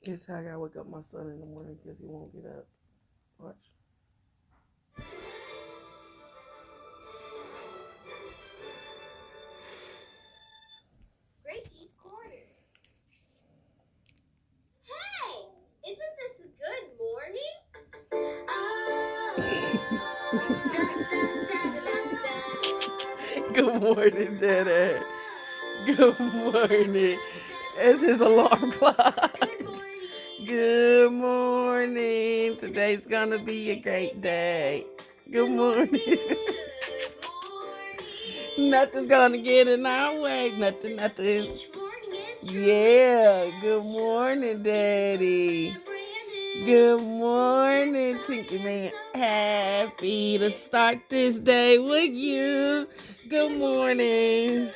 Guess how I gotta wake up my son in the morning because he won't get up. Watch. Gracie's Corner. Hey, isn't this a good morning? Good morning, Daddy. Good morning. It's his alarm clock. Good morning. Good morning. Today's gonna be a great day. Good morning. Good morning. Nothing's gonna get in our way. Nothing. Each morning is true. Yeah. Good morning, Daddy. Good morning, Tinky Man. Happy to start this day with you. Good morning.